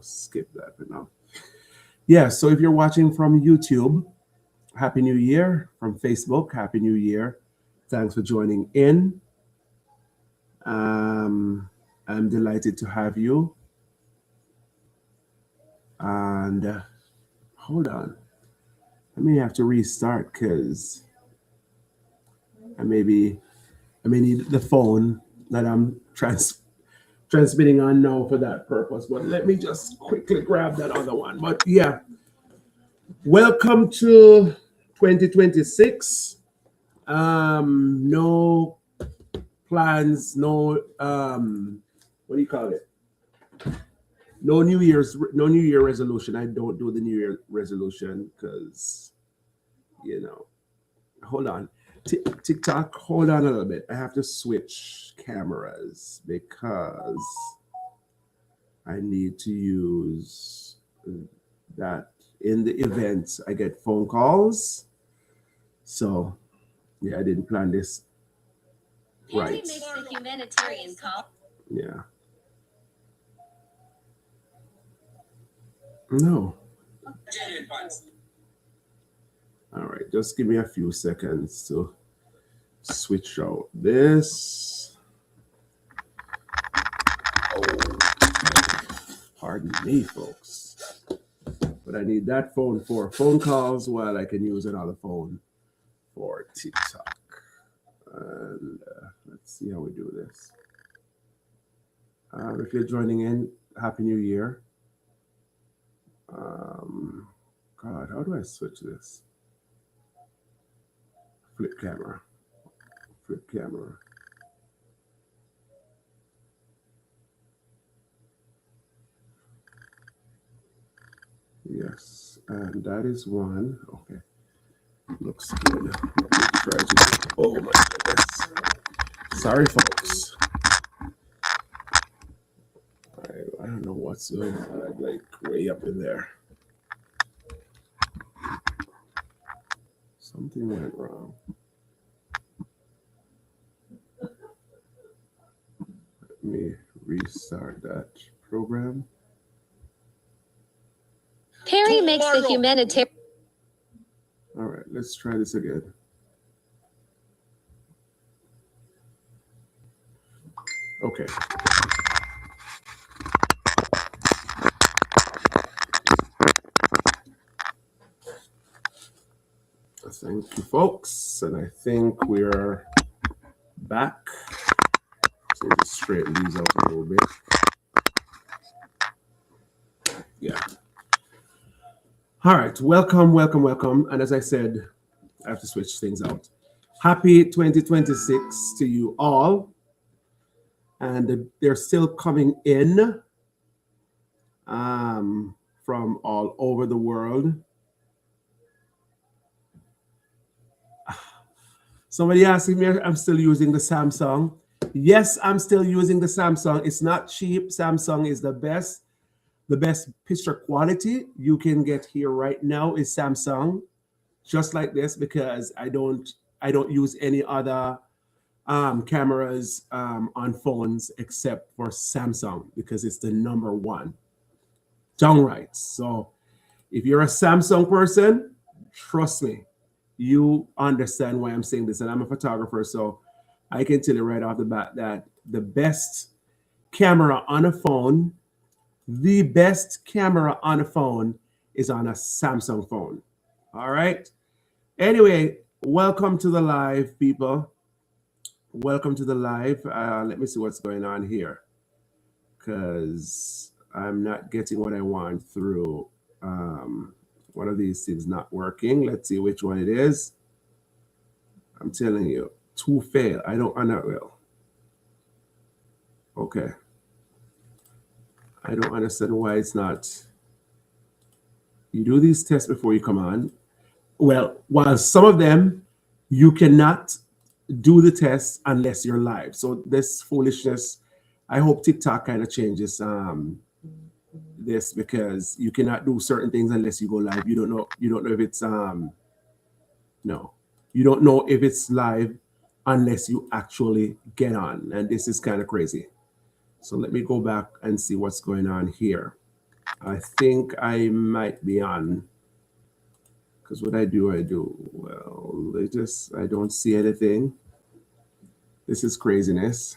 skip that for now. Yeah, so if you're watching from YouTube, Happy New Year. From Facebook, Happy New Year. Thanks for joining in. I'm delighted to have you. And hold on. I may have to restart because I may need the phone that I'm transmitting on now for that purpose. But let me just quickly grab that other one. But yeah, welcome to 2026. No plans, no what do you call it? No New Year resolution. I don't do the New Year resolution because hold on. TikTok, hold on a little bit. I have to switch cameras because I need to use that in the event I get phone calls. So, yeah, I didn't plan this right. Humanitarian call. Yeah. No. All right, just give me a few seconds to switch out this. Oh, pardon me, folks. But I need that phone for phone calls while I can use another phone for TikTok. And let's see how we do this. If you're joining in, Happy New Year. God, how do I switch this? Flip camera. Yes, and that is one. Okay, looks good. Oh my goodness. Sorry, folks. I don't know what's going on, like way up in there. Something went wrong. Let me restart that program. Perry makes the humanitarian. All right, let's try this again. Okay. Thank you, folks. And I think we're back. So just straighten these out a little bit. Yeah. All right. Welcome. And as I said, I have to switch things out. Happy 2026 to you all. And they're still coming in from all over the world. Somebody asking me if I'm still using the Samsung. Yes, I'm still using the Samsung. It's not cheap. Samsung is the best picture quality you can get here right now is Samsung, just like this, because I don't use any other cameras on phones except for Samsung because it's the number one. Downright. So if you're a Samsung person, trust me, you understand why I'm saying this. And I'm a photographer, so I can tell you right off the bat that the best camera on a phone, is on a Samsung phone. All right. Anyway, welcome to the live, people. Welcome to the live. Let me see what's going on here, because I'm not getting what I want through one of these things not working. Let's see which one it is. I'm telling you, to fail. I know well. Okay. I don't understand why it's not. You do these tests before you come on. Well, while some of them you cannot do the tests unless you're live. So this foolishness, I hope TikTok kind of changes this, because you cannot do certain things unless you go live. You don't know if it's you don't know if it's live unless you actually get on, and this is kind of crazy. So let me go back and see what's going on here. I think I might be on. Because what I do. Well, I don't see anything. This is craziness.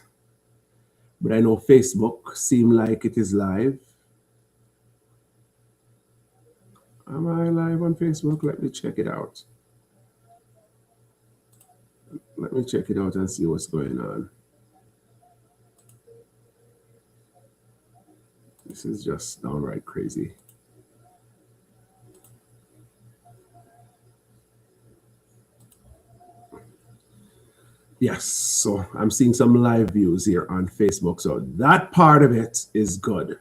But I know Facebook seem like it is live. Am I live on Facebook? Let me check it out. Let me check it out and see what's going on. This is just downright crazy. Yes, so I'm seeing some live views here on Facebook. So that part of it is good.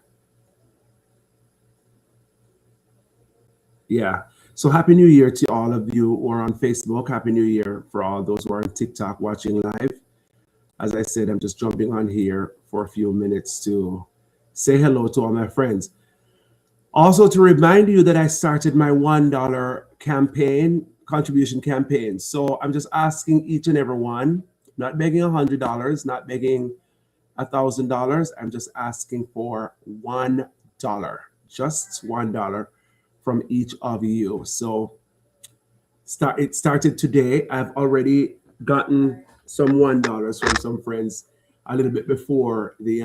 Yeah. So happy New Year to all of you who are on Facebook. Happy New Year for all those who are on TikTok watching live. As I said, I'm just jumping on here for a few minutes to say hello to all my friends. Also, to remind you that I started my $1 campaign, contribution campaign. So I'm just asking each and every one, not begging $100, not begging $1,000. I'm just asking for $1, just $1 from each of you. So it started today. I've already gotten some $1 from some friends a little bit before the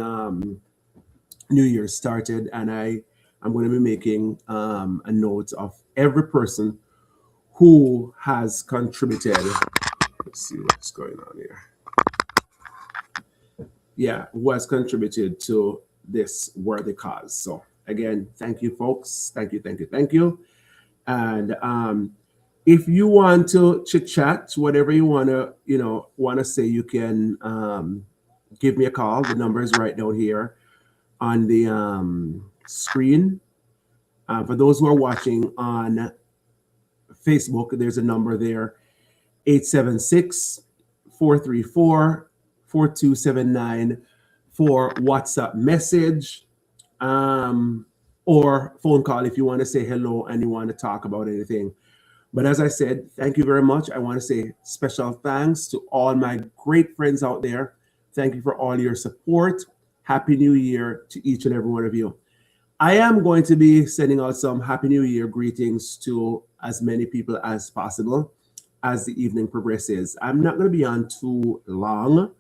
New Year started, and I'm going to be making a note of every person who has contributed. Let's see what's going on here. Yeah, who has contributed to this worthy cause. So again, thank you, folks. Thank you, thank you, thank you. And if you want to chit chat, whatever you want to say, you can give me a call. The number is right down here on the screen. For those who are watching on Facebook, there's a number there, 876-434-4279 for WhatsApp message or phone call if you want to say hello and you want to talk about anything. But as I said, thank you very much. I want to say special thanks to all my great friends out there. Thank you for all your support. Happy New Year to each and every one of you. I am going to be sending out some Happy New Year greetings to as many people as possible as the evening progresses. I'm not going to be on too long,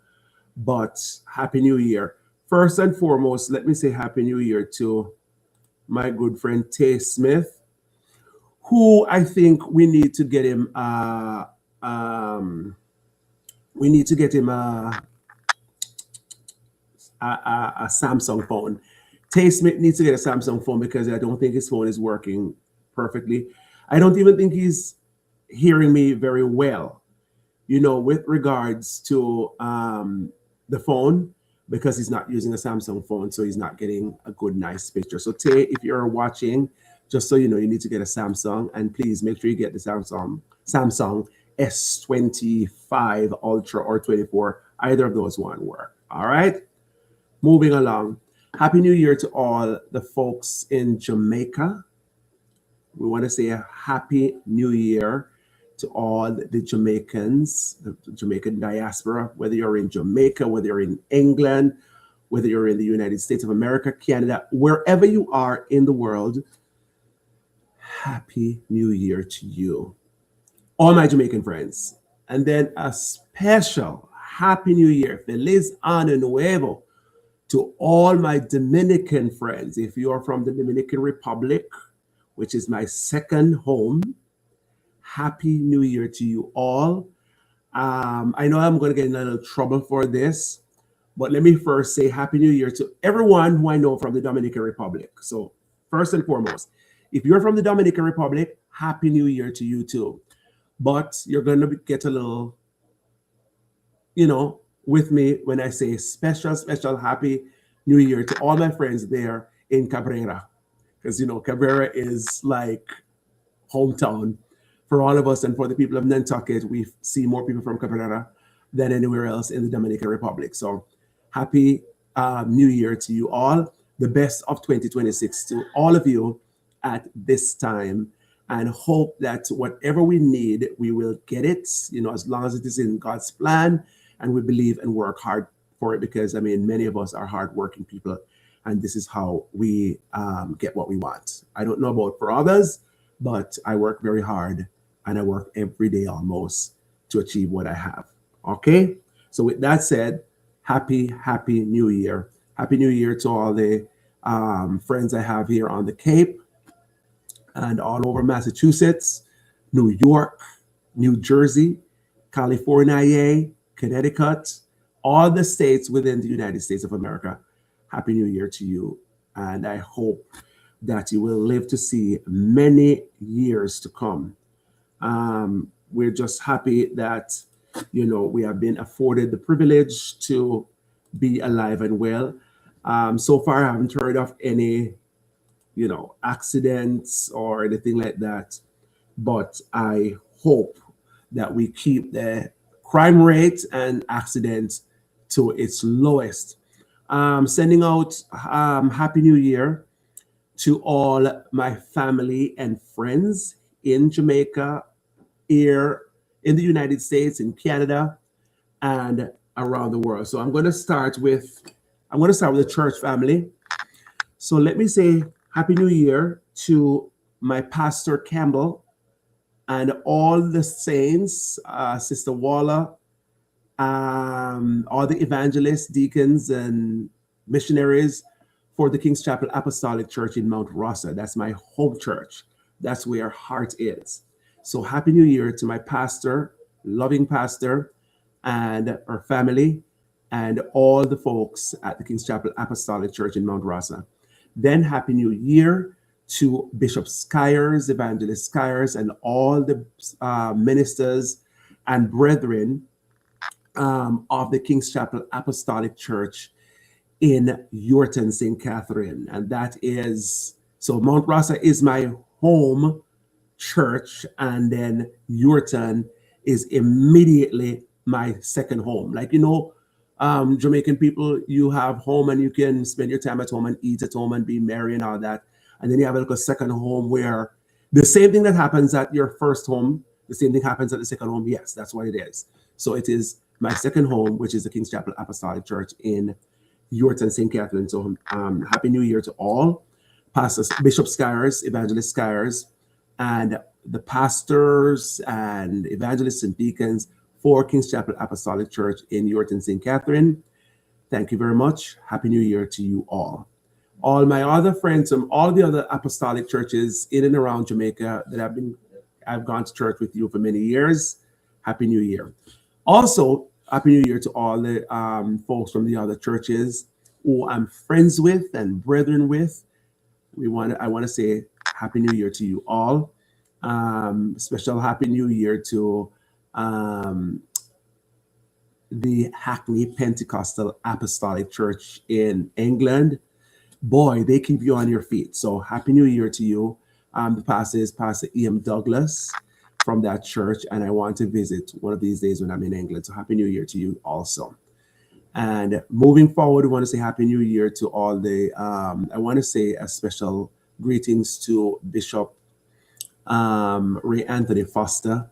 but Happy New Year. First and foremost, let me say Happy New Year to my good friend Tay Smith, who I think we need to get him. We need to get him a Samsung phone. Tay Smith needs to get a Samsung phone because I don't think his phone is working perfectly. I don't even think he's hearing me very well, with regards to the phone, because he's not using a Samsung phone, so he's not getting a good, nice picture. So Tay, if you're watching, just so you know, you need to get a Samsung, and please make sure you get the Samsung S25 Ultra or 24. Either of those won't work. All right. Moving along. Happy New Year to all the folks in Jamaica. We want to say a Happy New Year to all the Jamaicans, the Jamaican diaspora, whether you're in Jamaica, whether you're in England, whether you're in the United States of America, Canada, wherever you are in the world. Happy New Year to you, all my Jamaican friends. And then a special Happy New Year, Feliz Año Nuevo, to all my Dominican friends. If you are from the Dominican Republic, which is my second home, Happy New Year to you all. I know I'm going to get in a little trouble for this, but let me first say Happy New Year to everyone who I know from the Dominican Republic. So first and foremost, if you're from the Dominican Republic, Happy New Year to you too. But you're going to get a little, with me when I say special, special Happy New Year to all my friends there in Cabrera. Because, Cabrera is like hometown for all of us, and for the people of Nantucket, we see more people from Cabrera than anywhere else in the Dominican Republic. So happy New Year to you all. The best of 2026 to all of you at this time, and hope that whatever we need, we will get it, as long as it is in God's plan, and we believe and work hard for it, because, many of us are hardworking people, And this is how we get what we want. I don't know about for others, but I work very hard and I work every day almost to achieve what I have. Okay? So, with that said, happy New Year. Happy New Year to all the friends I have here on the Cape and all over Massachusetts, New York, New Jersey, California, Connecticut, all the states within the United States of America. Happy New Year to you. And I hope that you will live to see many years to come. We're just happy that, we have been afforded the privilege to be alive and well. So far, I haven't heard of any, accidents or anything like that. But I hope that we keep the crime rate and accidents to its lowest. Sending out Happy New Year to all my family and friends in Jamaica, here in the United States, in Canada, and around the world. So I'm going to start with the church family. So let me say Happy New Year to my pastor Campbell and all the saints, Sister Waller, all the evangelists, deacons, and missionaries for the King's Chapel Apostolic Church in Mount Rossa. That's my home church. That's where heart is. So Happy New Year to my pastor, loving pastor, and her family, and all the folks at the King's Chapel Apostolic Church in Mount Rossa. Then Happy New Year to Bishop Skyers, Evangelist Skyers, and all the ministers and brethren of the King's Chapel Apostolic Church in Yorton, St. Catherine. And that is, so Mount Rossa is my home church, and then Yorton is immediately my second home. Like, Jamaican people, you have home and you can spend your time at home and eat at home and be merry and all that. And then you have like a second home where the same thing that happens at your first home, the same thing happens at the second home. Yes, that's what it is. So it is my second home, which is the King's Chapel Apostolic Church in Yorton, St. Catherine. So Happy New Year to all. Pastors, Bishop Skyers, Evangelist Skyers, and the pastors and evangelists and deacons for King's Chapel Apostolic Church in Yorton, St. Catherine. Thank you very much. Happy New Year to you all. All my other friends from all the other apostolic churches in and around Jamaica that I've gone to church with you for many years. Happy New Year. Also, Happy New Year to all the folks from the other churches who I'm friends with and brethren with. I want to say Happy New Year to you all. Special Happy New Year to the Hackney Pentecostal Apostolic Church in England. Boy, they keep you on your feet. So Happy New Year to you. The pastor is Pastor E.M. Douglas from that church, and I want to visit one of these days when I'm in England. So Happy New Year to you also. And moving forward, I want to say Happy New Year to all the, I want to say a special greetings to Bishop Ray Anthony Foster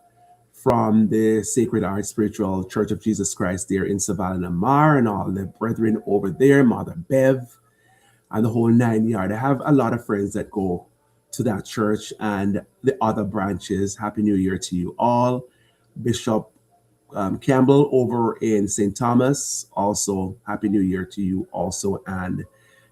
from the Sacred Heart Spiritual Church of Jesus Christ there in Savannah Mar, and all the brethren over there, Mother Bev, and the whole 9 yard. I have a lot of friends that go to that church and the other branches. Happy New Year to you all. Bishop Campbell over in St. Thomas, also Happy New Year to you also, and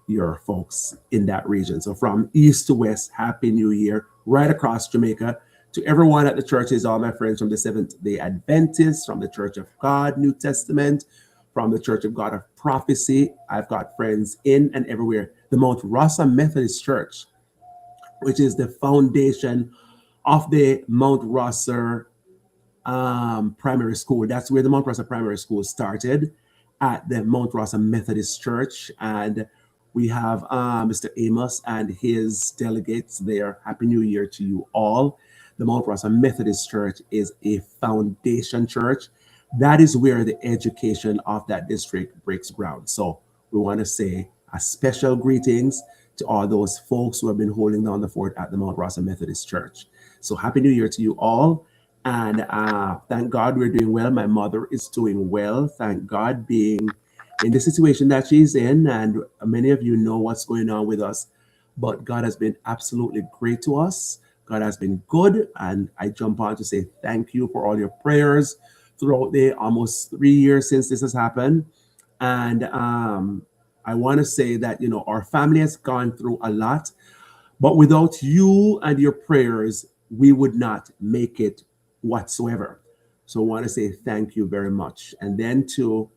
your folks in that region. So from east to west, Happy New Year right across Jamaica. To everyone at the churches, all my friends from the Seventh-day Adventists, from the Church of God, New Testament, from the Church of God of Prophecy. I've got friends in and everywhere. The Mount Rossa Methodist Church, which is the foundation of the Mount Rossa Primary School. That's where the Mount Rossa Primary School started, at the Mount Rossa Methodist Church. And we have Mr. Amos and his delegates there. Happy New Year to you all. The Mount Rossa Methodist Church is a foundation church. That is where the education of that district breaks ground. So we want to say a special greetings to all those folks who have been holding down the fort at the Mount Rossa Methodist Church. So Happy New Year to you all. And thank God we're doing well. My mother is doing well. Thank God, being in the situation that she's in, and many of you know what's going on with us. But God has been absolutely great to us. God has been good, and I jump on to say thank you for all your prayers throughout the almost 3 years since this has happened. And I want to say that our family has gone through a lot, but without you and your prayers, we would not make it whatsoever. So I want to say thank you very much. And then to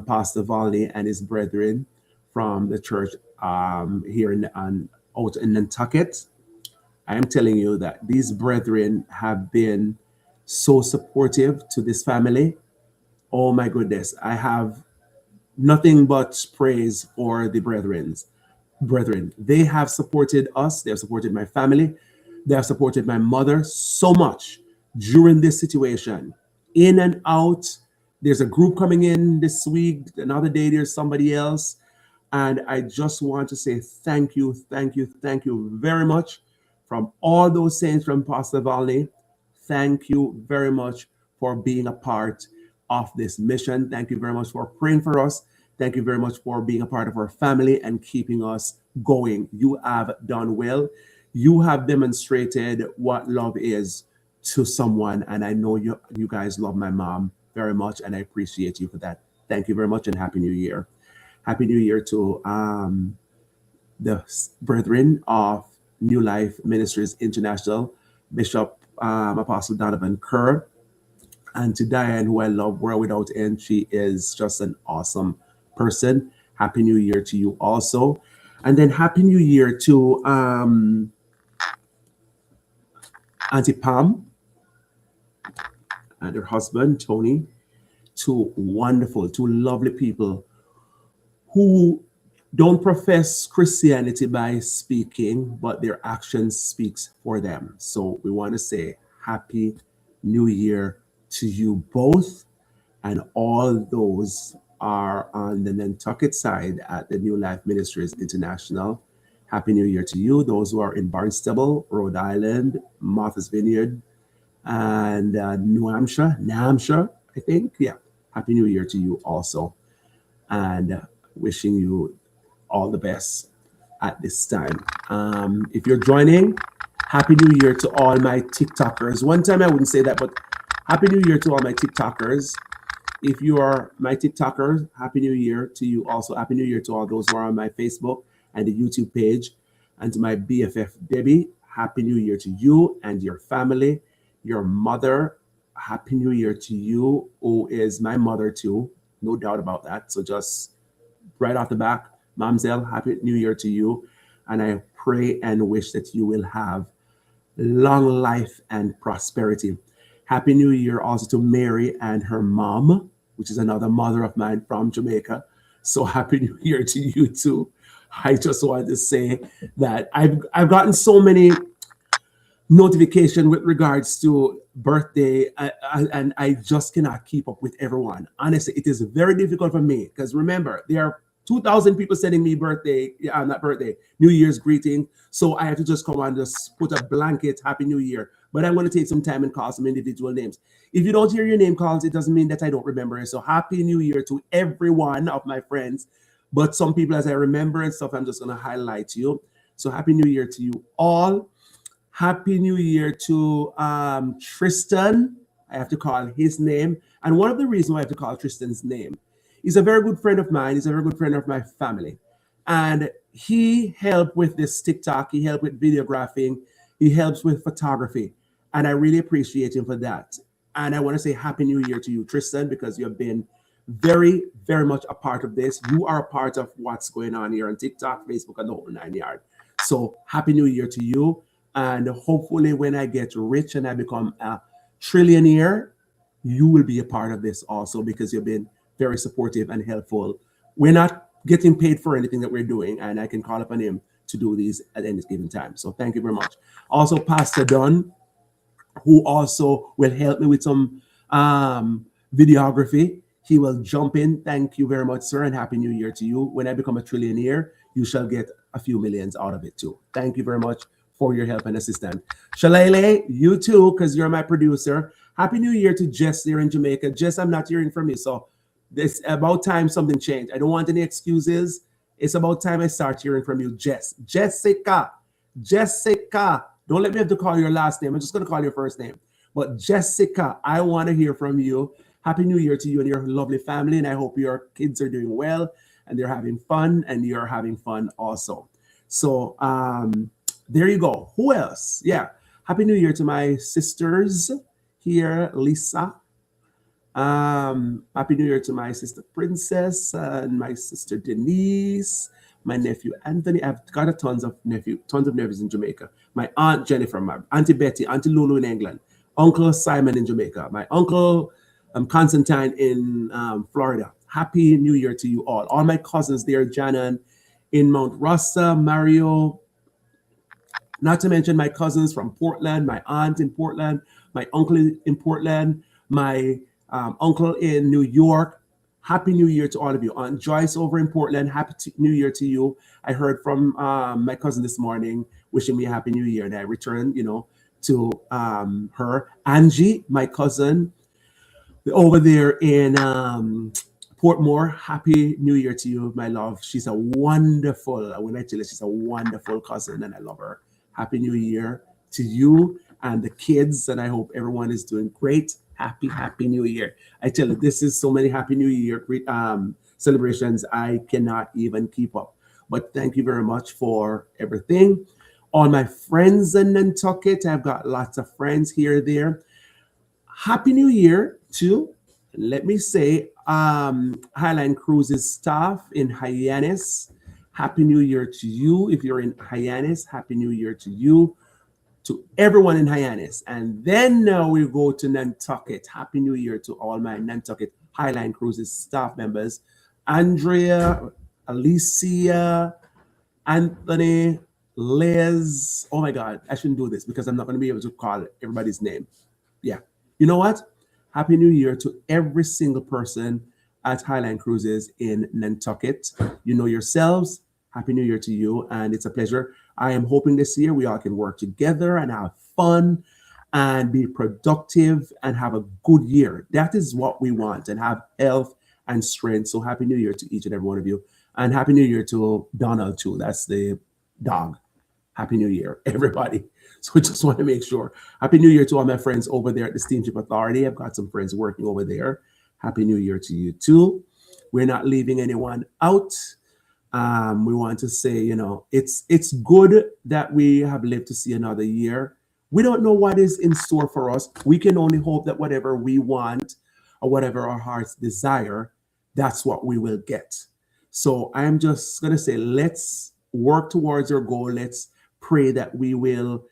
Pastor Volney and his brethren from the church here out in Nantucket. I am telling you that these brethren have been so supportive to this family. Oh my goodness. I have nothing but praise for the brethren. They have supported us. They have supported my family. They have supported my mother so much during this situation, in and out. There's a group coming in this week. Another day, there's somebody else. And I just want to say thank you, thank you, thank you very much from all those saints from Pastor Valley. Thank you very much for being a part of this mission. Thank you very much for praying for us. Thank you very much for being a part of our family and keeping us going. You have done well. You have demonstrated what love is to someone. And I know you guys love my mom very much, and I appreciate you for that. Thank you very much, and Happy New Year. Happy New Year to the brethren of New Life Ministries International, Bishop Apostle Donovan Kerr, and to Diane, who I love world without end. She is just an awesome person. Happy New Year to you also. And then Happy New Year to Auntie Pam and her husband, Tony. Two wonderful, two lovely people who don't profess Christianity by speaking, but their actions speaks for them. So we want to say Happy New Year to you both, and all those are on the Nantucket side at the New Life Ministries International. Happy New Year to you. Those who are in Barnstable, Rhode Island, Martha's Vineyard, and New Hampshire, I think. Yeah. Happy New Year to you also. And wishing you all the best at this time. If you're joining, Happy New Year to all my TikTokers. One time I wouldn't say that, but Happy New Year to all my TikTokers. If you are my TikTokers, Happy New Year to you also. Happy New Year to all those who are on my Facebook and the YouTube page. And to my BFF Debbie, Happy New Year to you and your family, your mother. Happy New Year to you, who is my mother too. No doubt about that. So just right off the back, Mamzelle, Happy New Year to you. And I pray and wish that you will have long life and prosperity. Happy New Year also to Mary and her mom, which is another mother of mine from Jamaica. So Happy New Year to you too. I just wanted to say that I've gotten so many notification with regards to birthday, and I just cannot keep up with everyone. Honestly, it is very difficult for me because remember, there are 2,000 people sending me not birthday, New Year's greeting. So I have to just come and just put a blanket Happy New Year. But I'm going to take some time and call some individual names. If you don't hear your name called, it doesn't mean that I don't remember it. So Happy New Year to every one of my friends. But some people, as I remember and stuff, I'm just going to highlight you. So Happy New Year to you all. Happy New Year to Tristan. I have to call his name. And one of the reasons why I have to call Tristan's name, he's a very good friend of mine. He's a very good friend of my family. And he helped with this TikTok. He helped with videographing. He helps with photography. And I really appreciate him for that. And I want to say Happy New Year to you, Tristan, because you have been very, very much a part of this. You are a part of what's going on here on TikTok, Facebook, and the whole 9 yards. So Happy New Year to you. And hopefully when I get rich and I become a trillionaire, you will be a part of this also because you've been very supportive and helpful. We're not getting paid for anything that we're doing, and I can call upon him to do these at any given time. So thank you very much. Also, Pastor Don, who also will help me with some videography. He will jump in. Thank you very much, sir, and Happy New Year to you. When I become a trillionaire, you shall get a few millions out of it too. Thank you very much for your help and assistance. Shalele, you too, because you're my producer. Happy New Year to Jess there in Jamaica. Jess, I'm not hearing from you, so It's about time something changed. I don't want any excuses. It's about time I start hearing from you, Jessica. Jessica. Don't let me have to call your last name. I'm just going to call your first name. But Jessica, I want to hear from you. Happy New Year to you and your lovely family. And I hope your kids are doing well and they're having fun and you're having fun also. So there you go. Who else? Yeah. Happy New Year to my sisters here, Lisa. Happy New Year to my sister Princess and my sister Denise, my nephew Anthony. I've got tons of nephews in Jamaica. My aunt Jennifer, my auntie Betty, auntie Lulu in England, Uncle Simon in Jamaica, my uncle Constantine in Florida. Happy New Year to you all. All my cousins there, Janan in Mount Rasta, Mario, not to mention my cousins from Portland, my aunt in Portland, my uncle in Portland, my uncle in New York. Happy New Year to all of you. Aunt Joyce over in Portland, New Year to you. I heard from my cousin this morning wishing me a Happy New Year, and I returned, to her. Angie, my cousin over there in Portmore. Happy New Year to you, my love. She's a wonderful, when I tell you, she's a wonderful cousin, and I love her. Happy New Year to you and the kids, and I hope everyone is doing great. Happy New Year. I tell you, this is so many Happy New Year celebrations, I cannot even keep up. But thank you very much for everything. All my friends in Nantucket, I've got lots of friends here, there. Happy New Year to, let me say, Highline Cruises staff in Hyannis. Happy New Year to you. If you're in Hyannis, Happy New Year to you. To everyone in Hyannis. And then now we go to Nantucket. Happy New Year to all my Nantucket Highline Cruises staff members. Andrea, Alicia, Anthony, Liz. Oh my God, I shouldn't do this because I'm not going to be able to call everybody's name. Yeah. You know what? Happy New Year to every single person at Highline Cruises in Nantucket. You know yourselves. Happy New Year to you. And it's a pleasure. I am hoping this year we all can work together and have fun and be productive and have a good year. That is what we want, and have health and strength. So happy New Year to each and every one of you. And happy New Year to Donald too. That's the dog. Happy New Year, everybody. So I just want to make sure. Happy New Year to all my friends over there at the Steamship Authority. I've got some friends working over there. Happy New Year to you too. We're not leaving anyone out. We want to say, it's good that we have lived to see another year. We don't know what is in store for us. We can only hope that whatever we want or whatever our hearts desire, that's what we will get. So I am just going to say, let's work towards our goal. Let's pray that we will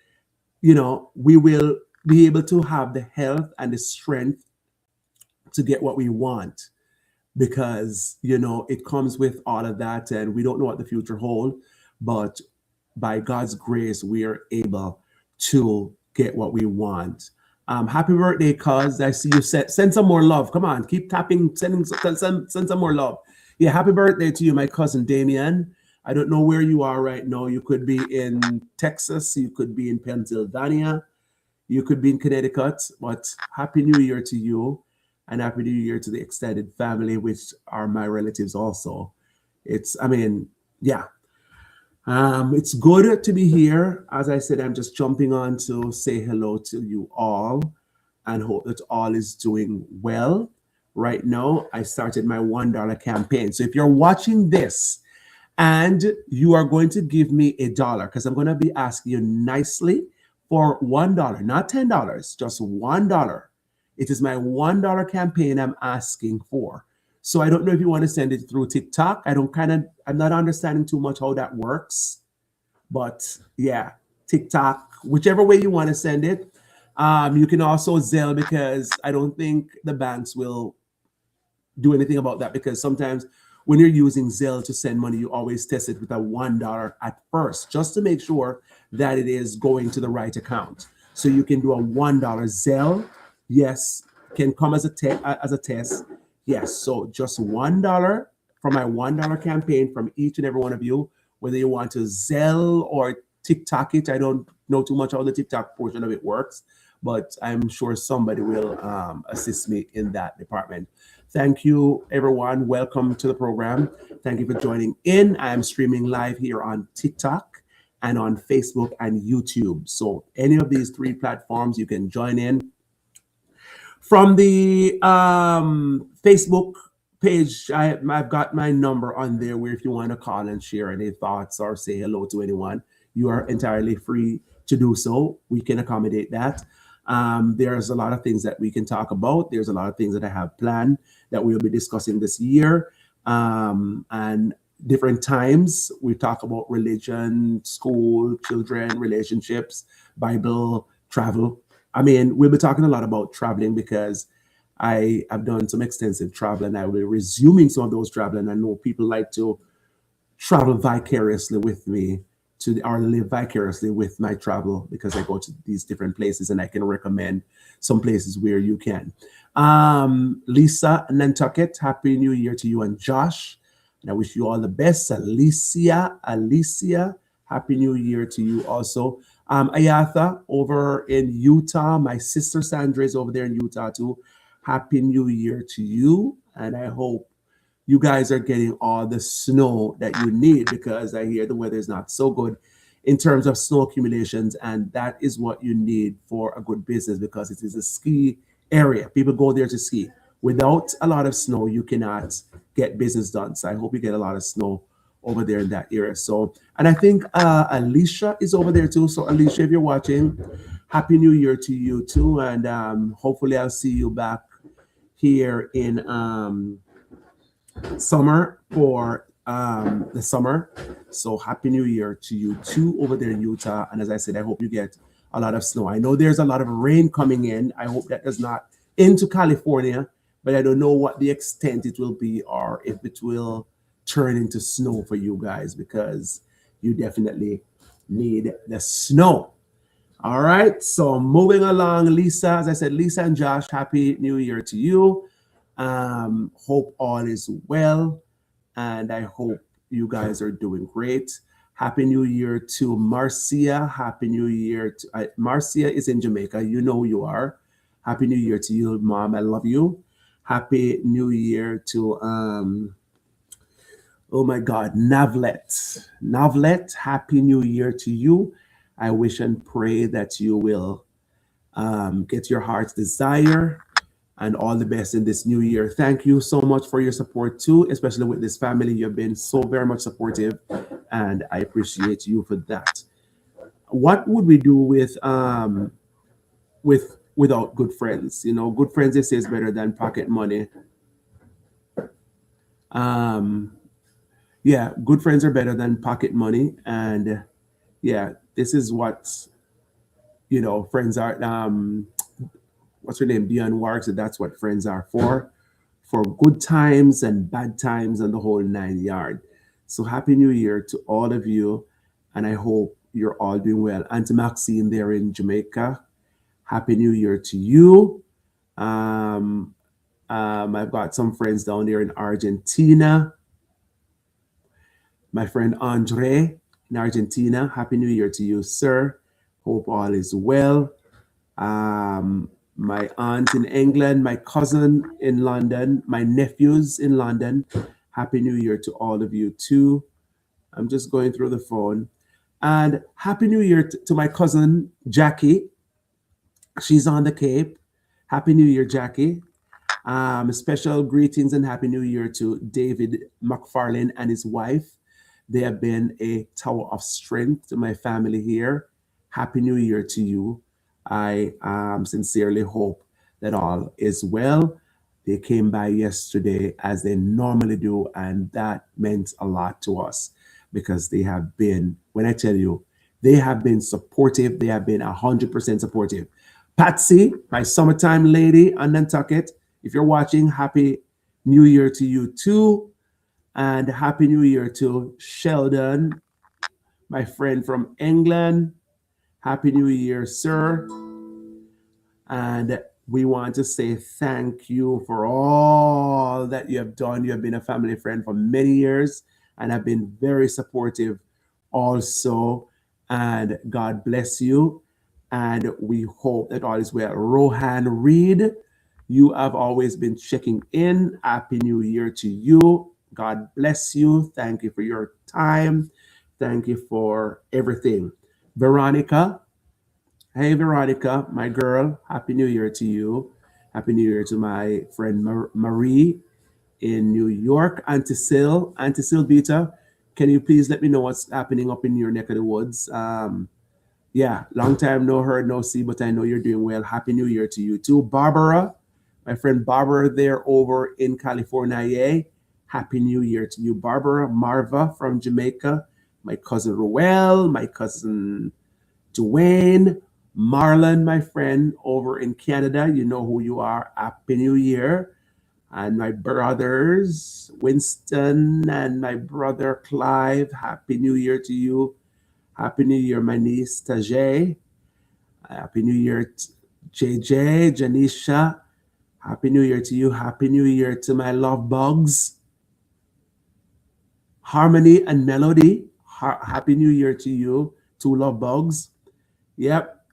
be able to have the health and the strength to get what we want. Because it comes with all of that, and we don't know what the future holds, but by God's grace we are able to get what we want. Happy birthday, cuz I see you. Send some more love. Come on, keep tapping, send some more love. Yeah, happy birthday to you, my cousin Damien. I don't know where you are right now. You could be in Texas, you could be in Pennsylvania, you could be in Connecticut, but happy New Year to you. And happy New Year to the extended family, which are my relatives also. It's good to be here. As I said, I'm just jumping on to say hello to you all and hope that all is doing well. Right now, I started my $1 campaign. So if you're watching this and you are going to give me $1, because I'm going to be asking you nicely for $1, not $10, just $1. It is my $1 campaign I'm asking for. So I don't know if you want to send it through TikTok. I'm not understanding too much how that works. But yeah, TikTok, whichever way you want to send it. You can also Zelle, because I don't think the banks will do anything about that, because sometimes when you're using Zelle to send money, you always test it with a $1 at first, just to make sure that it is going to the right account. So you can do a $1 Zelle. Yes, can come as a test. Yes, so just $1 for my $1 campaign from each and every one of you, whether you want to Zelle or TikTok it. I don't know too much how the TikTok portion of it works, but I'm sure somebody will assist me in that department. Thank you, everyone. Welcome to the program. Thank you for joining in. I am streaming live here on TikTok and on Facebook and YouTube. So, any of these three platforms, you can join in. From the Facebook page, I've got my number on there where if you want to call and share any thoughts or say hello to anyone, you are entirely free to do so. We can accommodate that. There's a lot of things that we can talk about. There's a lot of things that I have planned that we'll be discussing this year. And different times we talk about religion, school, children, relationships, Bible, travel. I mean, we'll be talking a lot about traveling because I have done some extensive travel and I will be resuming some of those travel. And I know people like to travel vicariously with me or live vicariously with my travel because I go to these different places and I can recommend some places where you can. Lisa Nantucket, Happy New Year to you and Josh. And I wish you all the best. Alicia, Happy New Year to you also. Ayatha over in Utah. My sister Sandra is over there in Utah too. Happy New Year to you. And I hope you guys are getting all the snow that you need because I hear the weather is not so good in terms of snow accumulations. And that is what you need for a good business because it is a ski area. People go there to ski. Without a lot of snow, you cannot get business done. So I hope you get a lot of snow over there in that area. So, and I think Alicia is over there too. So Alicia, if you're watching, Happy New Year to you too. And hopefully I'll see you back here in summer for the summer. So Happy New Year to you too over there in Utah. And as I said, I hope you get a lot of snow. I know there's a lot of rain coming in. I hope that does not into California, but I don't know what the extent it will be or if it will turn into snow for you guys because you definitely need the snow. All right, so moving along, Lisa, as I said, Lisa and Josh, Happy New Year to you. Hope all is well, and I hope you guys are doing great. Happy New Year to Marcia. Happy New Year to Marcia is in Jamaica. You know who you are. Happy New Year to you, Mom. I love you. Happy New Year to oh my God, Navlet. Navlet, Happy New Year to you. I wish and pray that you will get your heart's desire and all the best in this new year. Thank you so much for your support too, especially with this family. You've been so very much supportive, and I appreciate you for that. What would we do without good friends? You know, good friends they say is better than pocket money. Um, yeah, good friends are better than pocket money, and yeah, this is what friends are. What's her name? Dionne Warwick said that's what friends are for good times and bad times and the whole nine yard. So happy New Year to all of you, and I hope you're all doing well. Auntie Maxine there in Jamaica, happy New Year to you. Um, I've got some friends down there in Argentina. My friend Andre in Argentina, happy New Year to you, sir. Hope all is well. My aunt in England, my cousin in London, my nephews in London. Happy New Year to all of you too. I'm just going through the phone. And Happy New Year to my cousin Jackie. She's on the Cape. Happy New Year, Jackie. Special greetings and Happy New Year to David McFarlane and his wife. They have been a tower of strength to my family here. Happy New Year to you. I sincerely hope that all is well. They came by yesterday as they normally do, and that meant a lot to us because they have been, when I tell you, they have been supportive. They have been 100% supportive. Patsy, my summertime lady on Nantucket, if you're watching, Happy New Year to you too. And Happy New Year to Sheldon, my friend from England. Happy New Year, sir. And we want to say thank you for all that you have done. You have been a family friend for many years and have been very supportive also. And God bless you. and we hope that all is well. Rohan Reed, you have always been checking in. Happy New Year to you. God bless you. Thank you for your time. Thank you for everything. Veronica, hey Veronica, my girl, Happy New Year to you. Happy New Year to my friend Marie in New York. Auntie Sil Vita, can you please let me know what's happening up in your neck of the woods? Yeah, long time no heard, no see, but I know you're doing well. Happy New Year to you too. Barbara, my friend Barbara there over in California. Yay. Happy New Year to you, Barbara. Marva from Jamaica. My cousin Ruel, my cousin Dwayne, Marlon, my friend over in Canada. You know who you are. Happy New Year. And my brothers, Winston and my brother Clive. Happy New Year to you. Happy New Year, my niece Tajay. Happy New Year, JJ, Janisha. Happy New Year to you. Happy New Year to my love bugs, Harmony and Melody. Happy New Year to you, two love bugs. Yep.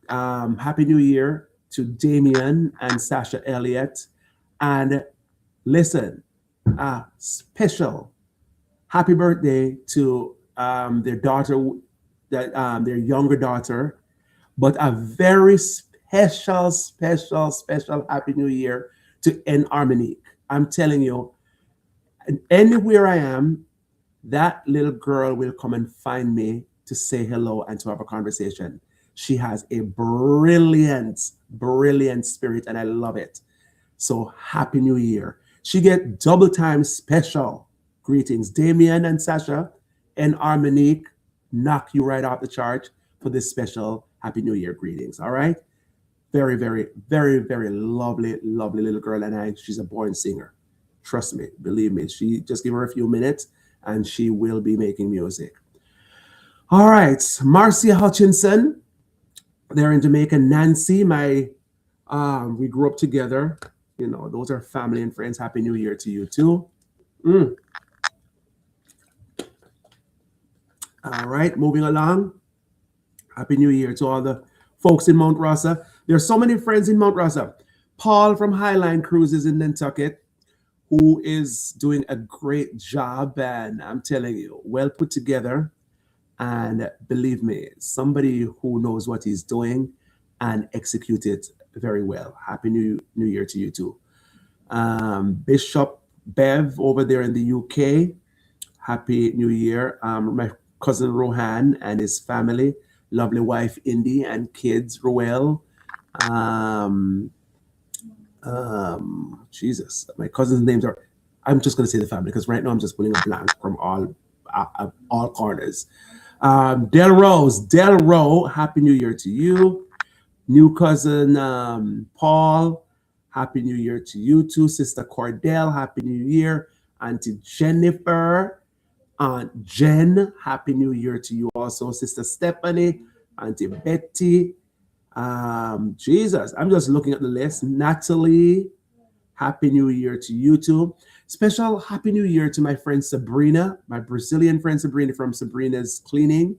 Happy New Year to Damien and Sasha Elliott. And listen, special happy birthday to their daughter, their younger daughter, but a very special Happy New Year to N. Armonique. I'm telling you, anywhere I am, that little girl will come and find me to say hello and to have a conversation. She has a brilliant spirit, and I love it. So Happy New Year. She get double time special greetings. Damien and Sasha and Armonique knock you right off the chart for this special Happy New Year greetings. All right. Very lovely little girl. And she's a born singer. Trust me, believe me. She just give her a few minutes and she will be making music. All right. Marcia Hutchinson. They're in Jamaica. Nancy, we grew up together. You know, those are family and friends. Happy New Year to you too. All right, moving along. Happy New Year to all the folks in Mount Rosa. There's so many friends in Mount Rosa. Paul from Highline Cruises in Nantucket, who is doing a great job, and I'm telling you, well put together. And believe me, somebody who knows what he's doing and execute it very well. Happy New Year to you too. Bishop Bev over there in the UK. Happy New Year. My cousin Rohan and his family, lovely wife Indy and kids Roel. Jesus, my cousins' names are. I'm just going to say the family because right now I'm just pulling a blank from all corners. Del Rowe, Happy New Year to you. New cousin Paul, Happy New Year to you too. Sister Cordell, Happy New Year. Auntie Jennifer, Aunt Jen, Happy New Year to you also. Sister Stephanie, Auntie Betty. Jesus, I'm just looking at the list. Natalie, Happy New Year to you too. Special Happy New Year to my friend Sabrina, my Brazilian friend Sabrina from Sabrina's Cleaning.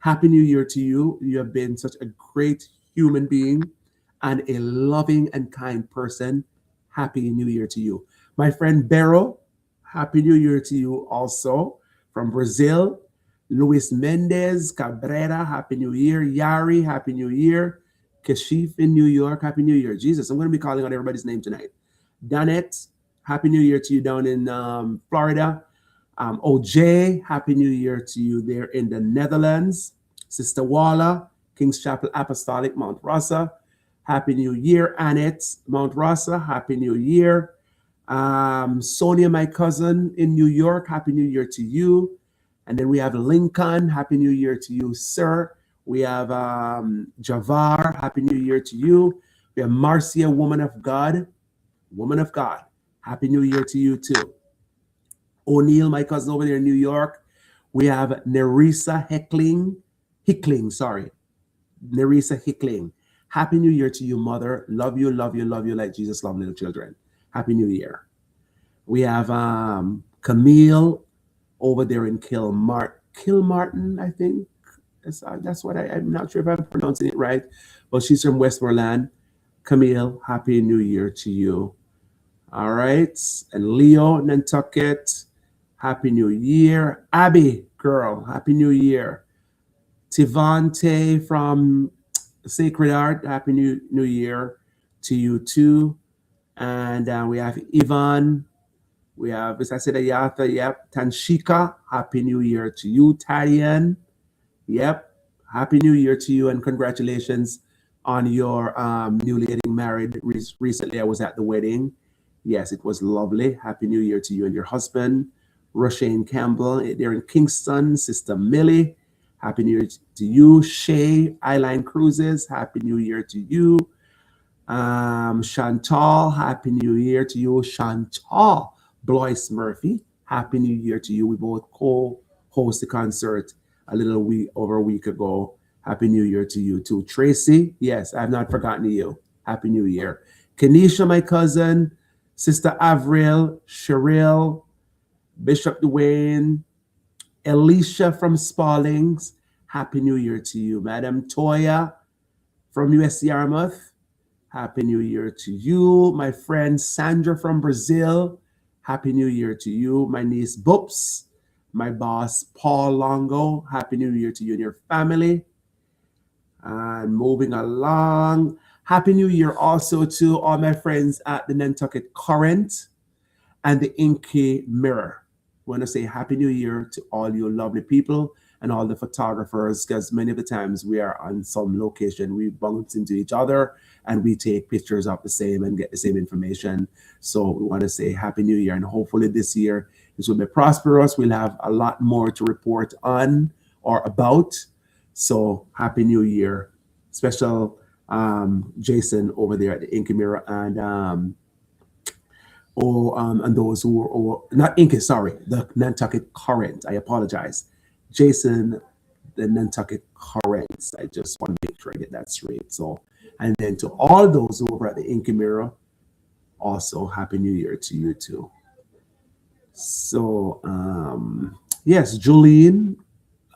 Happy New Year to you. You have been such a great human being and a loving and kind person. Happy New Year to you. My friend Bero, Happy New Year to you also from Brazil. Luis Mendez Cabrera, Happy New Year. Yari, Happy New Year. Kashif in New York, Happy New Year. Jesus, I'm going to be calling out everybody's name tonight. Danette, Happy New Year to you down in Florida. OJ, Happy New Year to you there in the Netherlands. Sister Walla, King's Chapel Apostolic, Mount Rosa. Happy New Year. Annette, Mount Rosa, Happy New Year. Sonia, my cousin in New York, Happy New Year to you. And then we have Lincoln, Happy New Year to you, sir. We have Javar, Happy New Year to you. We have Marcia, Woman of God, Happy New Year to you too. O'Neill, my cousin over there in New York. We have Nerissa Hickling, Nerissa Hickling. Happy New Year to you, mother. Love you like Jesus loved little children. Happy New Year. We have Camille over there in Kilmartin, I think. That's what I'm not sure if I'm pronouncing it right, but she's from Westmoreland. Camille, Happy New Year to you. All right. And Leo, Nantucket, Happy New Year. Abby, girl, Happy New Year. Tivante from Sacred Art, Happy New Year to you too. And we have Ivan. We have, as I said, Ayatha, yep. Tanshika, Happy New Year to you. Tadian, yep. Happy New Year to you and congratulations on your newly getting married. Recently, I was at the wedding. Yes, it was lovely. Happy New Year to you and your husband. Roshane Campbell, they're in Kingston. Sister Millie, Happy New Year to you. Shay, Eyeline Cruises, Happy New Year to you. Chantal, Happy New Year to you. Chantal, Blois Murphy, Happy New Year to you. We both co-host the concert a little week over a week ago. Happy New Year to you too. Tracy, yes, I've not forgotten you. Happy New Year. Kenisha, my cousin, Sister Avril, Cheryl, Bishop Dwayne, Alicia from Spaldings, Happy New Year to you. Madam Toya from US Yarmouth, Happy New Year to you. My friend Sandra from Brazil, Happy New Year to you. My niece Boops, my boss Paul Longo, Happy New Year to you and your family. And moving along, Happy New Year also to all my friends at the Nantucket Current and the Inky Mirror. I want to say Happy New Year to all you lovely people and all the photographers, because many of the times we are on some location, we bounce into each other and we take pictures of the same and get the same information. So we want to say Happy New Year, and hopefully this year this will be prosperous. We'll have a lot more to report on or about. So Happy New Year. Special Jason over there at the Inky Mirror and those who are not Inky, sorry, the Nantucket Current. I apologize. Jason, the Nantucket Currents. I just want to make sure I get that straight. So, and then to all those who are at the Inky Mirror, also Happy New Year to you too. So, yes, Julene,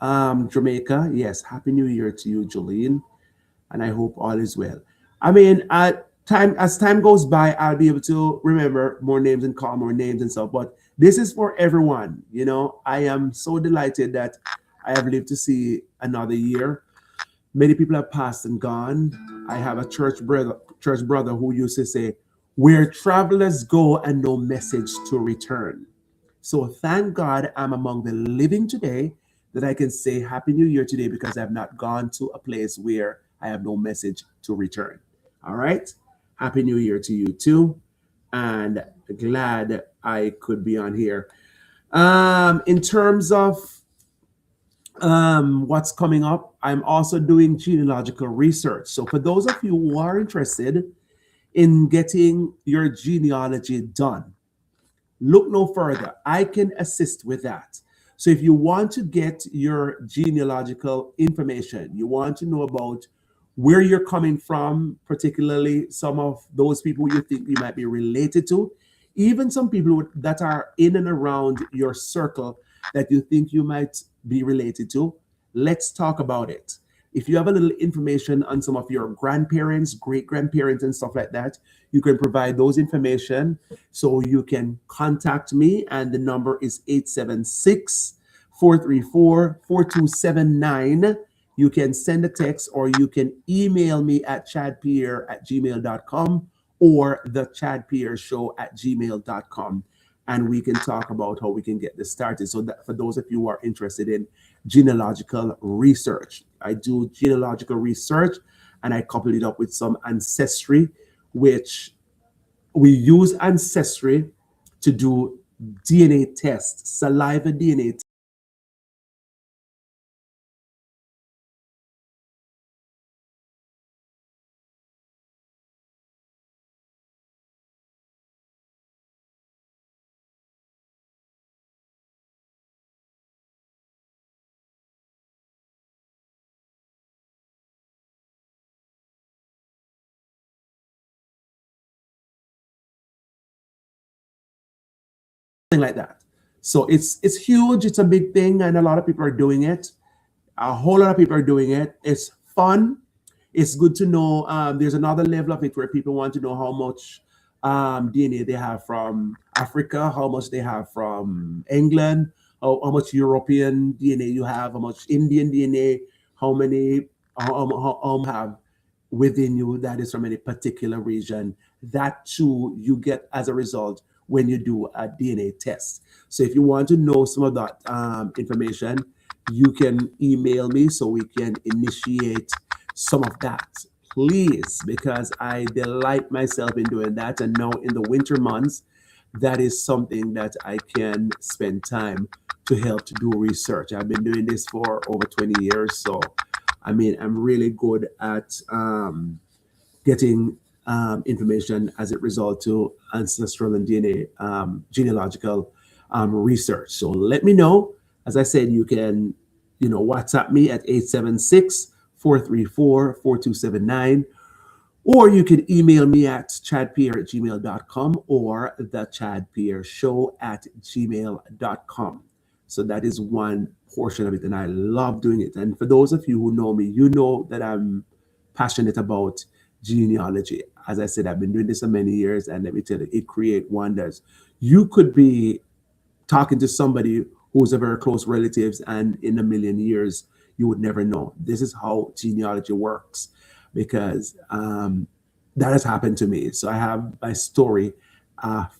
Jamaica. Yes, Happy New Year to you, Julene, and I hope all is well. I mean, as time goes by, I'll be able to remember more names and call more names and stuff. But this is for everyone. You know, I am so delighted that I have lived to see another year. Many people have passed and gone. I have a church brother who used to say, "Where travelers go and no message to return." So thank God I'm among the living today that I can say Happy New Year today because I've not gone to a place where I have no message to return. All right. Happy New Year to you too. And glad I could be on here. In terms of what's coming up, I'm also doing genealogical research. So for those of you who are interested in getting your genealogy done, look no further. I can assist with that. So if you want to get your genealogical information, you want to know about where you're coming from, particularly some of those people you think you might be related to, even some people that are in and around your circle that you think you might be related to, let's talk about it. If you have a little information on some of your grandparents, great grandparents, and stuff like that, you can provide those information so you can contact me. And the number is 876-434-4279. You can send a text or you can email me at chadpierre@gmail.com or the chadpierreshow@gmail.com. And we can talk about how we can get this started. So that for those of you who are interested in genealogical research, I do genealogical research and I couple it up with some ancestry, which we use ancestry to do DNA tests, saliva DNA like that. So it's huge, it's a big thing, and a lot of people are doing it. A whole lot of people are doing it. It's fun. It's good to know. There's another level of it where people want to know how much DNA they have from Africa, how much they have from England, how much European DNA you have, how much Indian DNA, how many have within you that is from any particular region. That too you get as a result when you do a DNA test. So if you want to know some of that information, you can email me so we can initiate some of that, please, because I delight myself in doing that. And now in the winter months, that is something that I can spend time to help to do research. I've been doing this for over 20 years. So, I mean, I'm really good at getting information as it result to ancestral and DNA genealogical research. So let me know. As I said, you can, WhatsApp me at 876-434-4279, or you can email me at chadpierre@gmail.com or the chadpierreshow@gmail.com. So that is one portion of it, and I love doing it. And for those of you who know me, you know that I'm passionate about genealogy. As I said, I've been doing this for many years, and let me tell you, it creates wonders. You could be talking to somebody who's a very close relatives, and in a million years, you would never know. This is how genealogy works, because that has happened to me. So I have my story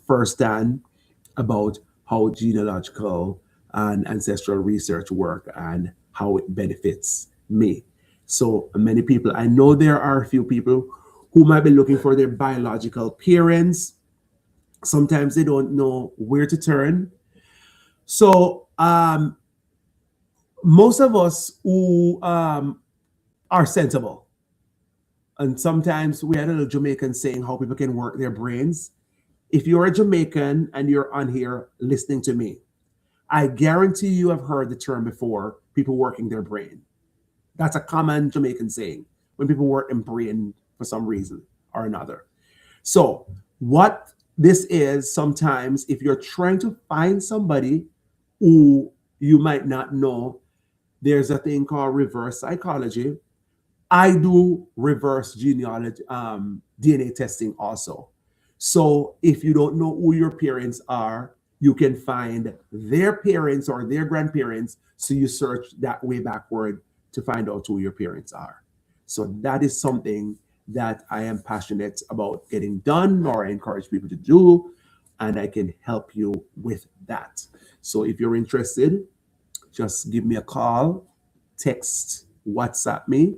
firsthand about how genealogical and ancestral research work and how it benefits me. So many people, I know there are a few people who might be looking for their biological parents. Sometimes they don't know where to turn. So most of us who are sensible, and sometimes we had a little Jamaican saying how people can work their brains. If you're a Jamaican and you're on here listening to me, I guarantee you have heard the term before, people working their brain. That's a common Jamaican saying, when people work in brain for some reason or another. So what this is, sometimes if you're trying to find somebody who you might not know, there's a thing called reverse psychology. I do reverse genealogy, DNA testing also. So if you don't know who your parents are, you can find their parents or their grandparents. So you search that way backward to find out who your parents are. So that is something that I am passionate about getting done, or I encourage people to do, and I can help you with that. So if you're interested, just give me a call, text, WhatsApp me,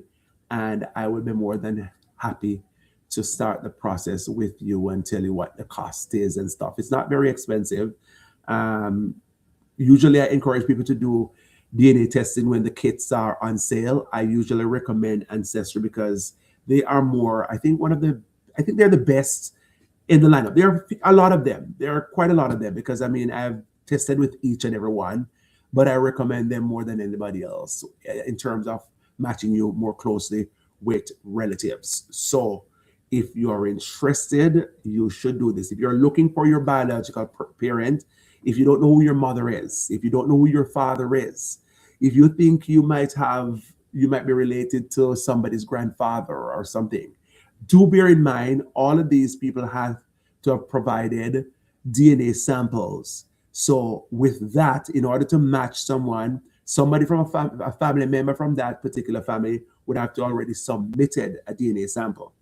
and I will be more than happy to start the process with you and tell you what the cost is and stuff. It's not very expensive. Um, Usually, I encourage people to do DNA testing when the kits are on sale. I usually recommend Ancestry because they are more, I think they're the best in the lineup. There are a lot of them. There are quite a lot of them because, I mean, I've tested with each and every one, but I recommend them more than anybody else in terms of matching you more closely with relatives. So if you are interested, you should do this. If you're looking for your biological parent, if you don't know who your mother is, if you don't know who your father is, if you think you might be related to somebody's grandfather or something, do bear in mind all of these people have to have provided DNA samples. So with that, in order to match somebody from a family member from that particular family would have to already submitted a DNA sample.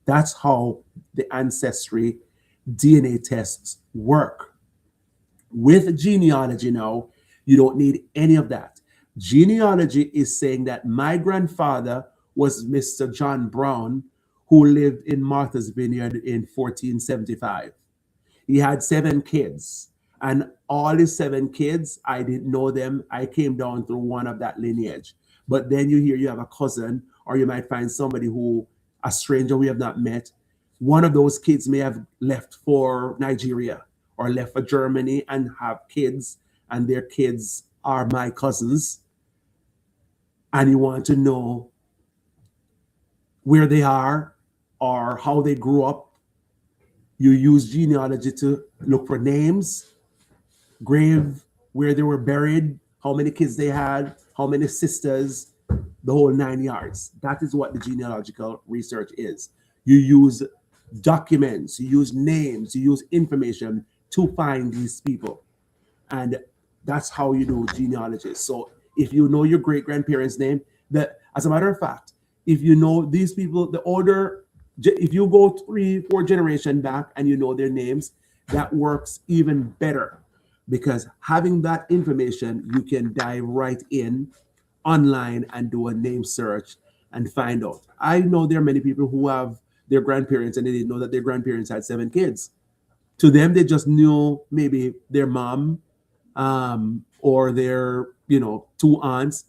That's how the Ancestry DNA tests work. With genealogy now, you don't need any of that. Genealogy is saying that my grandfather was Mr. John Brown, who lived in Martha's Vineyard in 1475. He had 7 kids, and all his 7 kids, I didn't know them. I came down through one of that lineage. But then you have a cousin, or you might find somebody a stranger we have not met. One of those kids may have left for Nigeria or left for Germany and have kids, and their kids are my cousins. And you want to know where they are or how they grew up. You use genealogy to look for names, grave, where they were buried, how many kids they had, how many sisters, the whole 9 yards. That is what the genealogical research is. You use documents, you use names, you use information to find these people. And that's how you do genealogy. So if you know your great grandparents' name, that as a matter of fact, if you know these people, the order, if you go 3, 4 generations back and you know their names, that works even better because having that information, you can dive right in online and do a name search and find out. I know there are many people who have their grandparents and they didn't know that their grandparents had 7 kids. To them, they just knew maybe their mom or their, 2 aunts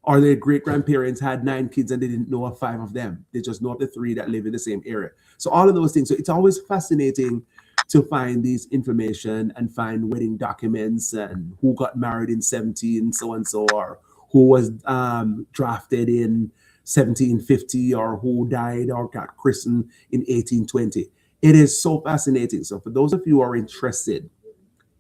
or their great grandparents had 9 kids and they didn't know of 5 of them. They just know of the 3 that live in the same area. So all of those things. So it's always fascinating to find these information and find wedding documents and who got married in 17 so and so, or who was drafted in 1750, or who died or got christened in 1820. It is so fascinating. So for those of you who are interested,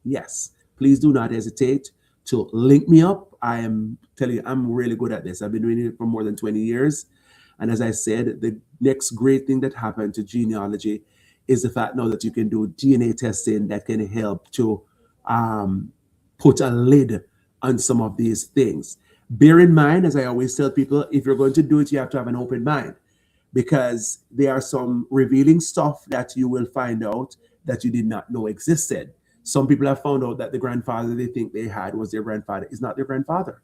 yes, please do not hesitate to link me up. I am telling you, I'm really good at this. I've been doing it for more than 20 years. And as I said, the next great thing that happened to genealogy is the fact now that you can do DNA testing that can help to put a lid on some of these things. Bear in mind, as I always tell people, if you're going to do it, you have to have an open mind because there are some revealing stuff that you will find out that you did not know existed. Some people have found out that the grandfather they think they had was their grandfather is not their grandfather.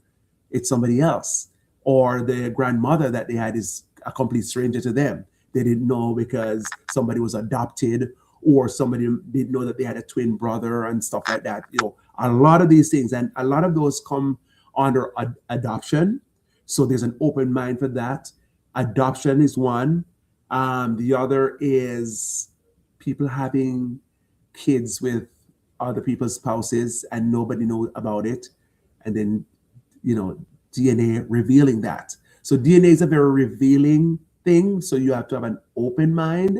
It's somebody else. Or the grandmother that they had is a complete stranger to them. They didn't know because somebody was adopted or somebody didn't know that they had a twin brother and stuff like that. A lot of these things, and a lot of those come under adoption. So there's an open mind for that. Adoption is one. The other is people having kids with other people's spouses and nobody knows about it. And then, DNA revealing that. So DNA is a very revealing thing. So you have to have an open mind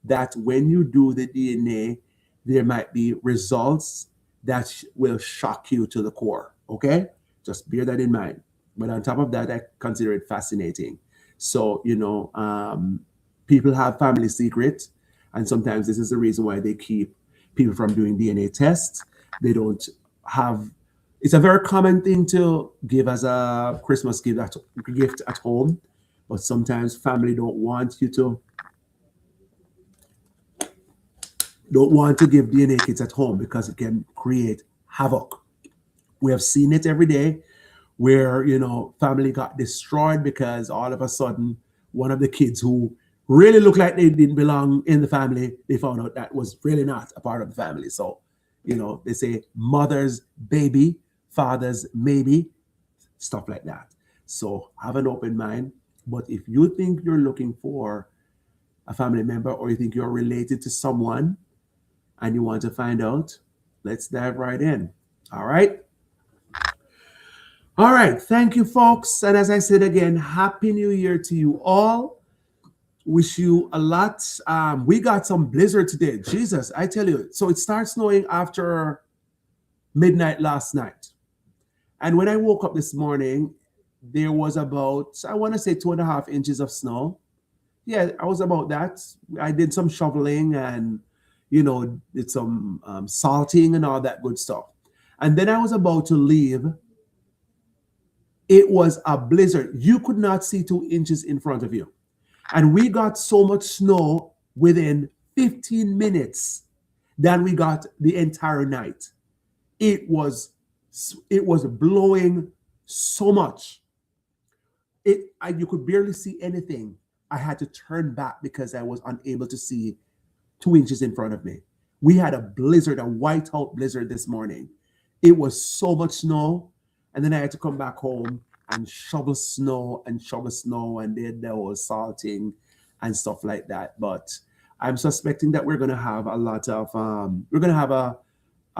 that when you do the DNA, there might be results that will shock you to the core. Okay? Just bear that in mind. But on top of that, I consider it fascinating. So, people have family secrets. And sometimes this is the reason why they keep people from doing DNA tests. They don't have, it's a very common thing to give as a Christmas gift at home. But sometimes family don't want to give DNA kits at home because it can create havoc. We have seen it every day where, family got destroyed because all of a sudden one of the kids who really looked like they didn't belong in the family, they found out that was really not a part of the family. So, they say mother's baby, father's maybe, stuff like that. So have an open mind. But if you think you're looking for a family member or you think you're related to someone and you want to find out, let's dive right in. All right. All right. Thank you, folks. And as I said again, Happy New Year to you all. Wish you a lot. We got some blizzard today. Jesus, I tell you. So it starts snowing after midnight last night. And when I woke up this morning, there was about, I want to say 2.5 inches of snow. Yeah, I was about that. I did some shoveling and, did some salting and all that good stuff. And then I was about to leave. It was a blizzard. You could not see 2 inches in front of you. And we got so much snow within 15 minutes than we got the entire night. It was blowing so much. You could barely see anything. I had to turn back because I was unable to see 2 inches in front of me. We had a blizzard, a whiteout blizzard this morning. It was so much snow. And then I had to come back home and shovel snow, and then there was salting and stuff like that. But I'm suspecting that we're going to have a lot of, we're going to have a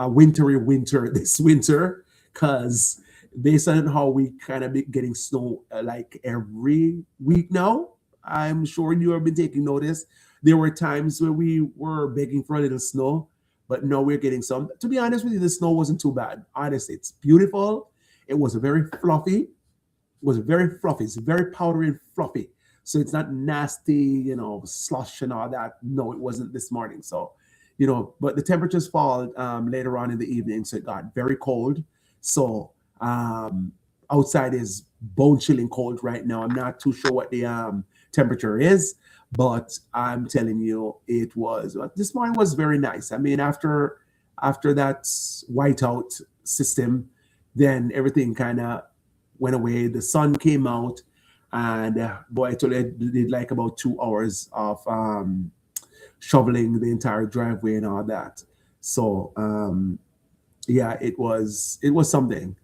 wintry winter this winter, because based on how we kind of be getting snow like every week now, I'm sure you have been taking notice. There were times where we were begging for a little snow, but now we're getting some. To be honest with you, the snow wasn't too bad. Honestly, it's beautiful. It was very fluffy. Was very fluffy. It's very powdery and fluffy. So it's not nasty, slush and all that. No, it wasn't this morning. So, but the temperatures fall later on in the evening. So it got very cold. So outside is bone chilling cold right now. I'm not too sure what the temperature is, but I'm telling you, this morning was very nice. I mean, after that whiteout system, then everything kind of went away. The sun came out, and boy, I told you, I did like about 2 hours of shoveling the entire driveway and all that. So yeah, it was something.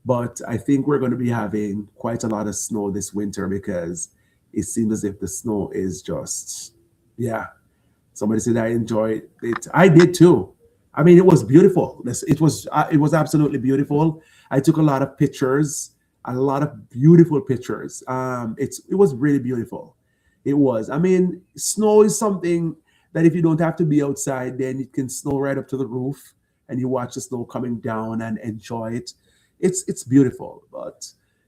But I think we're going to be having quite a lot of snow this winter because it seems as if the snow is just, yeah. Somebody said I enjoyed it. I did too. I mean, it was beautiful. It was absolutely beautiful. I took a lot of pictures, a lot of beautiful pictures. It was really beautiful. It was. I mean, snow is something that if you don't have to be outside, then it can snow right up to the roof, and you watch the snow coming down and enjoy it. It's beautiful. But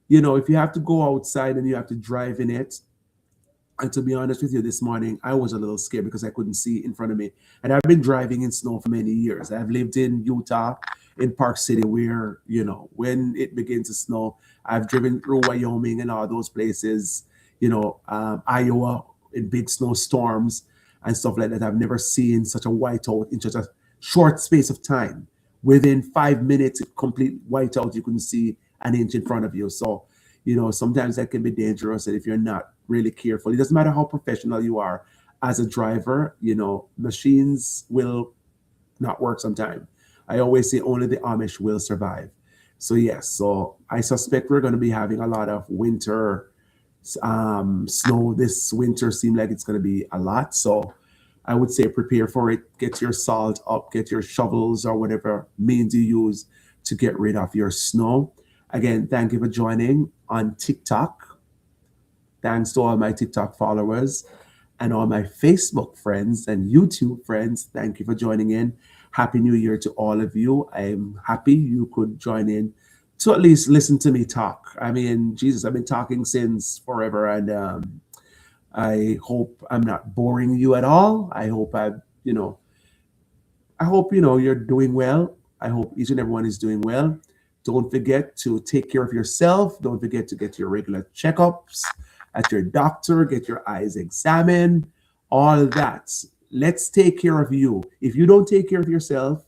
if you have to go outside and you have to drive in it, and to be honest with you, this morning I was a little scared because I couldn't see in front of me. And I've been driving in snow for many years. I've lived in Utah, in Park City, where, when it begins to snow, I've driven through Wyoming and all those places, Iowa in big snowstorms and stuff like that. I've never seen such a whiteout in such a short space of time. Within 5 minutes, complete whiteout, you couldn't see an inch in front of you. So, sometimes that can be dangerous. And if you're not really careful, it doesn't matter how professional you are as a driver, machines will not work sometime. I always say only the Amish will survive. So yes, so I suspect we're going to be having a lot of winter snow this winter. Seems like it's going to be a lot. So I would say prepare for it. Get your salt up, get your shovels or whatever means you use to get rid of your snow. Again, thank you for joining on TikTok. Thanks to all my TikTok followers and all my Facebook friends and YouTube friends. Thank you for joining in. Happy New Year to all of you. I'm happy you could join in to at least listen to me talk. I mean, Jesus, I've been talking since forever, and I hope I'm not boring you at all. I hope you're doing well. I hope each and everyone is doing well. Don't forget to take care of yourself. Don't forget to get your regular checkups at your doctor, get your eyes examined, all that. Let's take care of you. If you don't take care of yourself,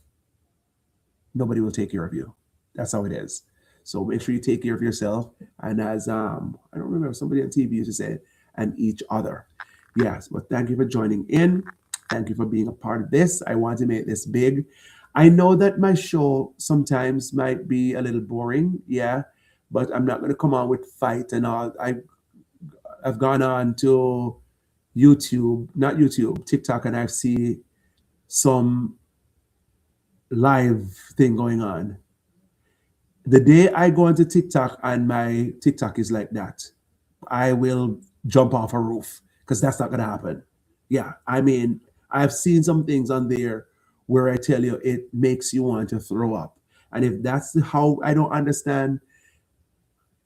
nobody will take care of you. That's how it is. So make sure you take care of yourself. And as I don't remember, somebody on TV used to say, and each other. Yes, but thank you for joining in. Thank you for being a part of this. I want to make this big. I know that my show sometimes might be a little boring, yeah, but I'm not going to come on with fight and all. I've gone on to YouTube, not YouTube, TikTok, and I've seen some live thing going on. The day I go into TikTok and my TikTok is like that, I will jump off a roof because that's not going to happen. Yeah, I mean, I've seen some things on there where I tell you it makes you want to throw up. And if that's how I don't understand,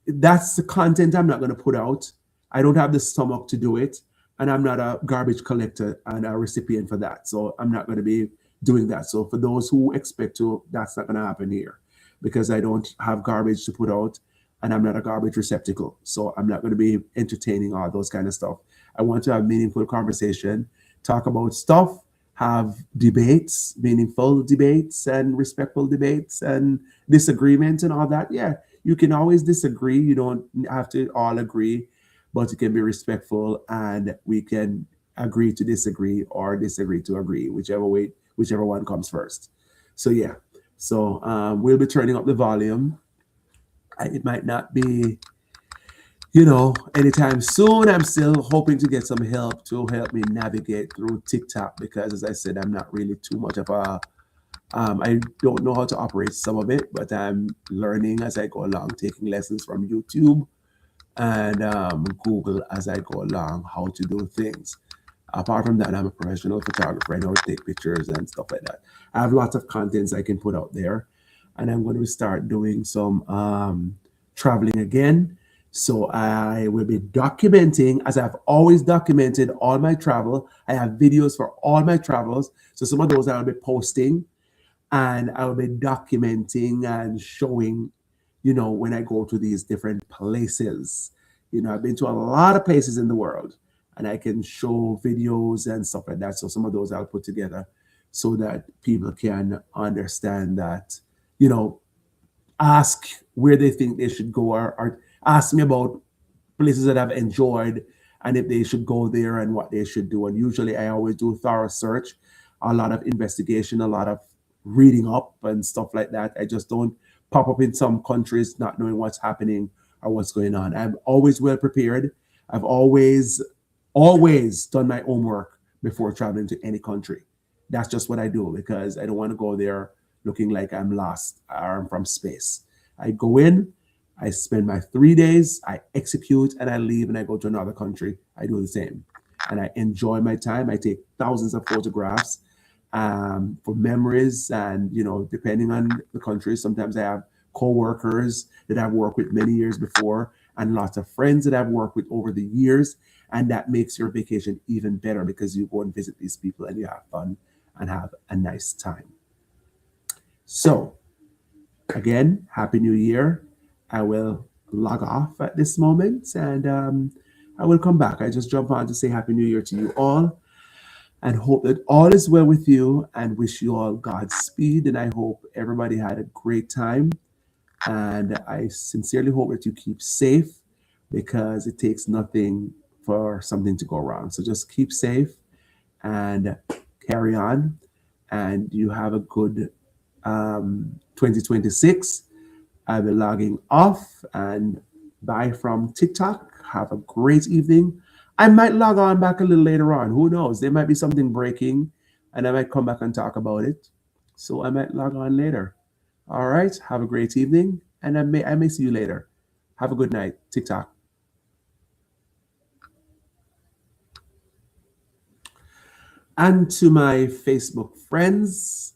that's the content I'm not going to put out. I don't have the stomach to do it. And I'm not a garbage collector and a recipient for that. So I'm not going to be doing that. So for those who expect to, that's not going to happen here because I don't have garbage to put out and I'm not a garbage receptacle. So I'm not going to be entertaining all those kind of stuff. I want to have meaningful conversation, talk about stuff, have debates, meaningful debates and respectful debates and disagreements and all that. Yeah, you can always disagree. You don't have to all agree, but it can be respectful and we can agree to disagree or disagree to agree, whichever one comes first. So yeah, so we'll be turning up the volume. It might not be, anytime soon. I'm still hoping to get some help to help me navigate through TikTok because, as I said, I'm not really too much of a I don't know how to operate some of it, but I'm learning as I go along, taking lessons from YouTube and Google as I go along how to do things. Apart from that, I'm a professional photographer. I know how to take pictures and stuff like that. I have lots of contents I can put out there. and I'm going to start doing some traveling again. So I will be documenting, as I've always documented all my travel. I have videos for all my travels. So some of those I will be posting, and I will be documenting and showing, when I go to these different places. I've been to a lot of places in the world, and I can show videos and stuff like that. So some of those I'll put together so that people can understand that, you know, ask where they think they should go, or ask me about places that I've enjoyed and if they should go there and what they should do. And usually I always do thorough search, a lot of investigation, a lot of reading up and stuff like that. I just don't pop up in some countries not knowing what's happening or what's going on. I'm always well prepared. I've always done my homework before traveling to any country. That's just what I do because I don't want to go there looking like I'm lost or I'm from space. I go in, I spend my 3 days, I execute, and I leave and I go to another country. I do the same. And I enjoy my time. I take thousands of photographs for memories. And, depending on the country, sometimes I have co-workers that I've worked with many years before and lots of friends that I've worked with over the years. And that makes your vacation even better because you go and visit these people and you have fun and have a nice time. So, again, Happy New Year. I will log off at this moment and I will come back. I just jump on to say Happy New Year to you all and hope that all is well with you and wish you all Godspeed. And I hope everybody had a great time. And I sincerely hope that you keep safe because it takes nothing for something to go wrong. So just keep safe and carry on. And you have a good 2026. I'll be logging off and bye from TikTok. Have a great evening. I might log on back a little later on. Who knows? There might be something breaking and I might come back and talk about it. So I might log on later. All right. Have a great evening. And I may see you later. Have a good night. TikTok. And to my Facebook friends,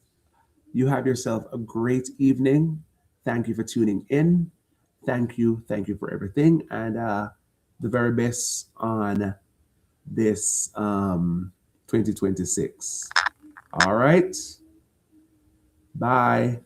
you have yourself a great evening. Thank you for tuning in. Thank you. Thank you for everything. And the very best on this 2026. All right. Bye.